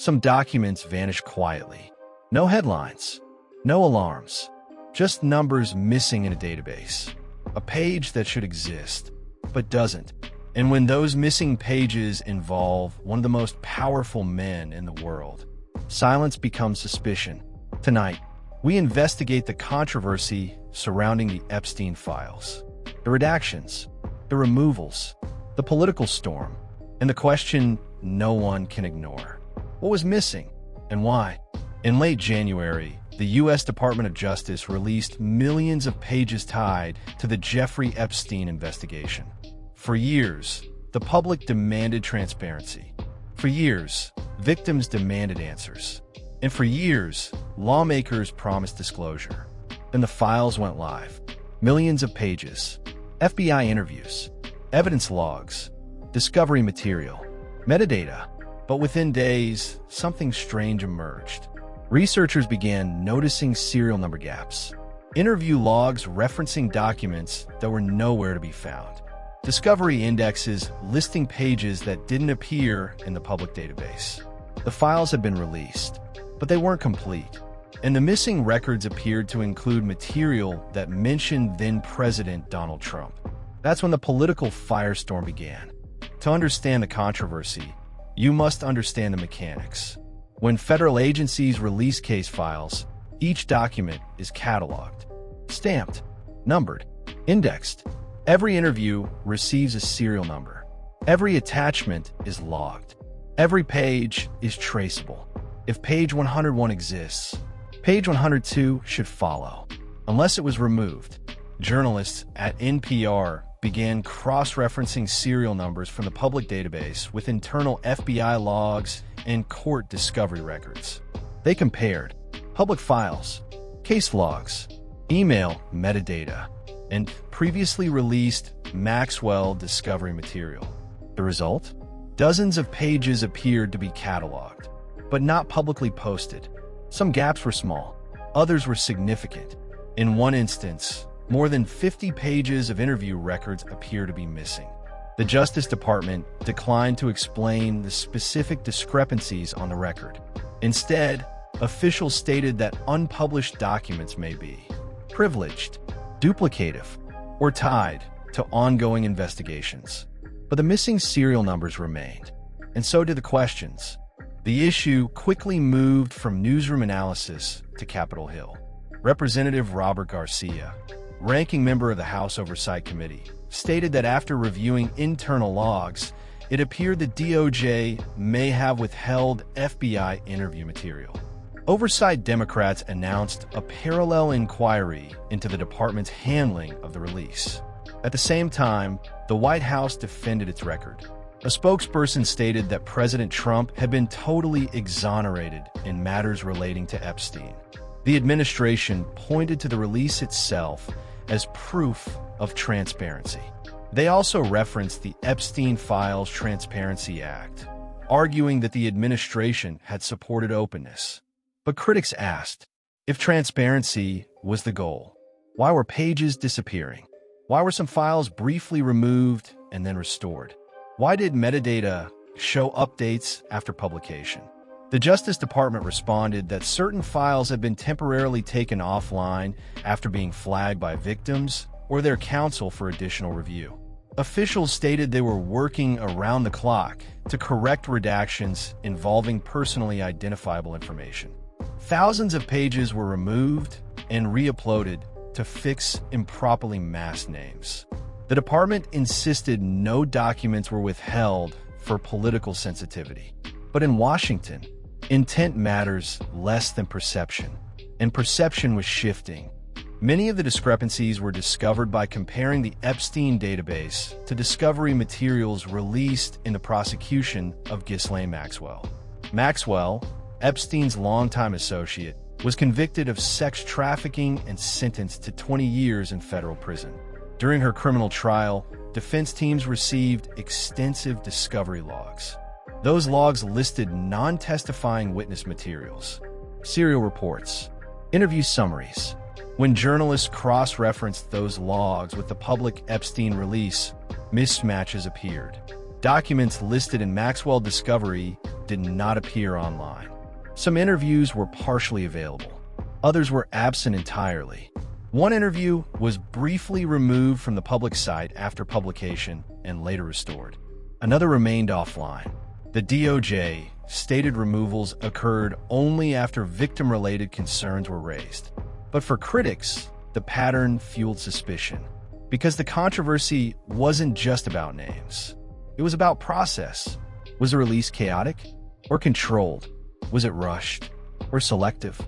Some documents vanish quietly. No headlines, no alarms, just numbers missing in a database. A page that should exist, but doesn't. And when those missing pages involve one of the most powerful men in the world, silence becomes suspicion. Tonight, we investigate the controversy surrounding the Epstein Files, the redactions, the removals, the political storm, and the question no one can ignore. What was missing, and why? In late January, the U.S. Department of Justice released millions of pages tied to the Jeffrey Epstein investigation. For years, the public demanded transparency. For years, victims demanded answers. And for years, lawmakers promised disclosure. Then the files went live. Millions of pages, FBI interviews, evidence logs, discovery material, metadata. But within days, something strange emerged. Researchers began noticing serial number gaps, interview logs referencing documents that were nowhere to be found, discovery indexes listing pages that didn't appear in the public database. The files had been released, but they weren't complete, and the missing records appeared to include material that mentioned then-President Donald Trump. That's when the political firestorm began. To understand the controversy, you must understand the mechanics. When federal agencies release case files, each document is cataloged, stamped, numbered, indexed. Every interview receives a serial number. Every attachment is logged. Every page is traceable. If page 101 exists, page 102 should follow, unless it was removed. Journalists at NPR began cross-referencing serial numbers from the public database with internal FBI logs and court discovery records. They compared public files, case logs, email metadata, and previously released Maxwell discovery material. The result? Dozens of pages appeared to be cataloged, but not publicly posted. Some gaps were small, others were significant. In one instance, more than 50 pages of interview records appear to be missing. The Justice Department declined to explain the specific discrepancies on the record. Instead, officials stated that unpublished documents may be privileged, duplicative, or tied to ongoing investigations. But the missing serial numbers remained, and so did the questions. The issue quickly moved from newsroom analysis to Capitol Hill. Representative Robert Garcia, ranking member of the House Oversight Committee, stated that after reviewing internal logs, it appeared the DOJ may have withheld FBI interview material. Oversight Democrats announced a parallel inquiry into the department's handling of the release. At the same time, the White House defended its record. A spokesperson stated that President Trump had been totally exonerated in matters relating to Epstein. The administration pointed to the release itself as proof of transparency. They also referenced the Epstein Files Transparency Act, arguing that the administration had supported openness. But critics asked, if transparency was the goal, why were pages disappearing? Why were some files briefly removed and then restored? Why did metadata show updates after publication? The Justice Department responded that certain files had been temporarily taken offline after being flagged by victims or their counsel for additional review. Officials stated they were working around the clock to correct redactions involving personally identifiable information. Thousands of pages were removed and reuploaded to fix improperly masked names. The department insisted no documents were withheld for political sensitivity. But in Washington, intent matters less than perception, and perception was shifting. Many of the discrepancies were discovered by comparing the Epstein database to discovery materials released in the prosecution of Ghislaine Maxwell. Maxwell, Epstein's longtime associate, was convicted of sex trafficking and sentenced to 20 years in federal prison. During her criminal trial, defense teams received extensive discovery logs. Those logs listed non-testifying witness materials, serial reports, interview summaries. When journalists cross-referenced those logs with the public Epstein release, mismatches appeared. Documents listed in Maxwell discovery did not appear online. Some interviews were partially available. Others were absent entirely. One interview was briefly removed from the public site after publication and later restored. Another remained offline. The DOJ stated removals occurred only after victim-related concerns were raised. But for critics, the pattern fueled suspicion, because the controversy wasn't just about names. It was about process. Was the release chaotic or controlled? Was it rushed or selective?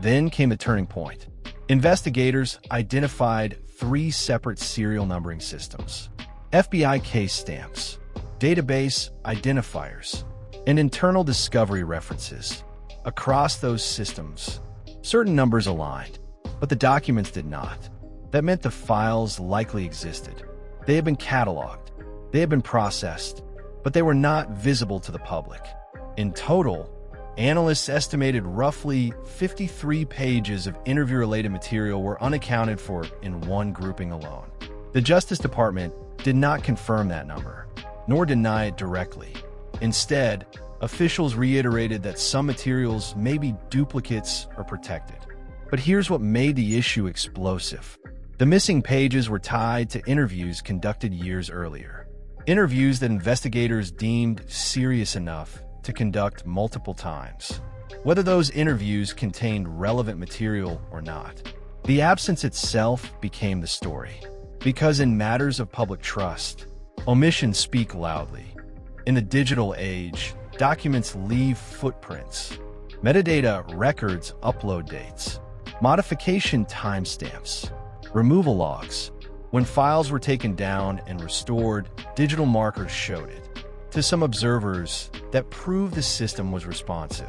Then came the turning point. Investigators identified 3 separate serial numbering systems: FBI case stamps, database identifiers, and internal discovery references. Across those systems, certain numbers aligned, but the documents did not. That meant the files likely existed. They had been cataloged, they had been processed, but they were not visible to the public. In total, analysts estimated roughly 53 pages of interview-related material were unaccounted for in one grouping alone. The Justice Department did not confirm that number, nor deny it directly. Instead, officials reiterated that some materials may be duplicates or protected. But here's what made the issue explosive. The missing pages were tied to interviews conducted years earlier. Interviews that investigators deemed serious enough to conduct multiple times, whether those interviews contained relevant material or not. The absence itself became the story, because in matters of public trust, omissions speak loudly. In the digital age, documents leave footprints. Metadata records upload dates, modification timestamps, removal logs. When files were taken down and restored, digital markers showed it. To some observers, that proved the system was responsive.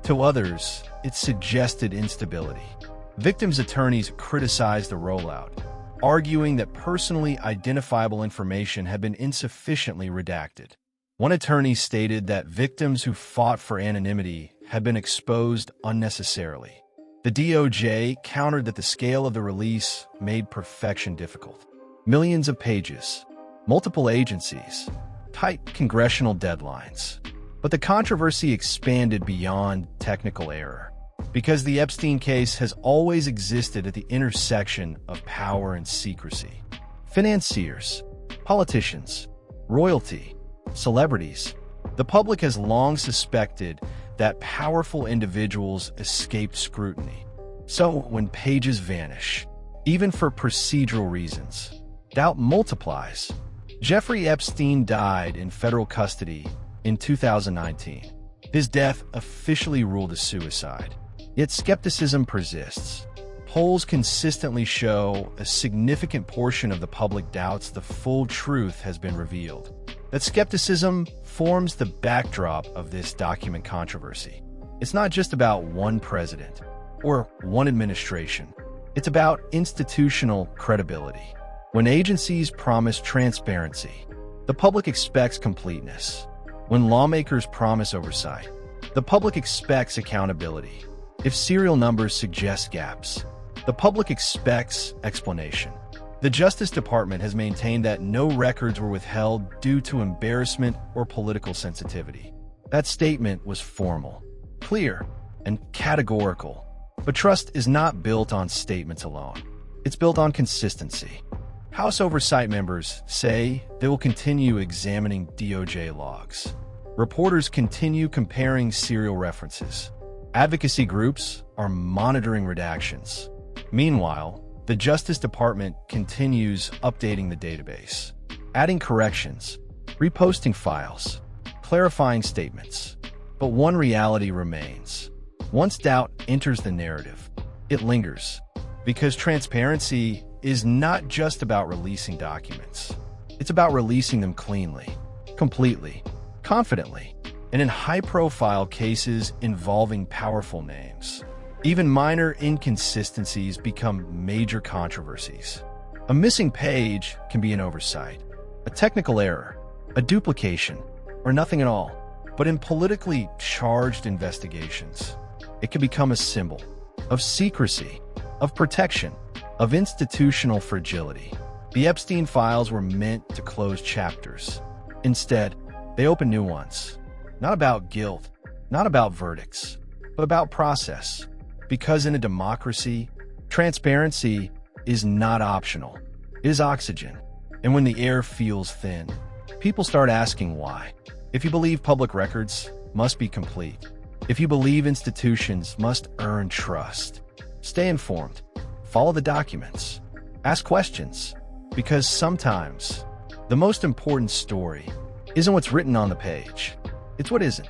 To others, it suggested instability. Victims' attorneys criticized the rollout, arguing that personally identifiable information had been insufficiently redacted. One attorney stated that victims who fought for anonymity had been exposed unnecessarily. The DOJ countered that the scale of the release made perfection difficult. Millions of pages, multiple agencies, tight congressional deadlines. But the controversy expanded beyond technical error, because the Epstein case has always existed at the intersection of power and secrecy. Financiers, politicians, royalty, celebrities. The public has long suspected that powerful individuals escaped scrutiny. So when pages vanish, even for procedural reasons, doubt multiplies. Jeffrey Epstein died in federal custody in 2019. His death officially ruled as suicide. Yet skepticism persists. Polls consistently show a significant portion of the public doubts the full truth has been revealed. That skepticism forms the backdrop of this document controversy. It's not just about one president or one administration. It's about institutional credibility. When agencies promise transparency, the public expects completeness. When lawmakers promise oversight, the public expects accountability. If serial numbers suggest gaps, the public expects explanation. The Justice Department has maintained that no records were withheld due to embarrassment or political sensitivity. That statement was formal, clear, and categorical. But trust is not built on statements alone. It's built on consistency. House Oversight members say they will continue examining DOJ logs. Reporters continue comparing serial references. Advocacy groups are monitoring redactions. Meanwhile, the Justice Department continues updating the database, adding corrections, reposting files, clarifying statements. But one reality remains. Once doubt enters the narrative, it lingers, because transparency is not just about releasing documents. It's about releasing them cleanly, completely, confidently, and in high-profile cases involving powerful names. Even minor inconsistencies become major controversies. A missing page can be an oversight, a technical error, a duplication, or nothing at all. But in politically charged investigations, it can become a symbol of secrecy, of protection, of institutional fragility. The Epstein files were meant to close chapters. Instead, they open new ones. Not about guilt, not about verdicts, but about process. Because in a democracy, transparency is not optional. It is oxygen. And when the air feels thin, people start asking why. If you believe public records must be complete, if you believe institutions must earn trust, stay informed, follow the documents, ask questions, because sometimes the most important story isn't what's written on the page, it's what isn't.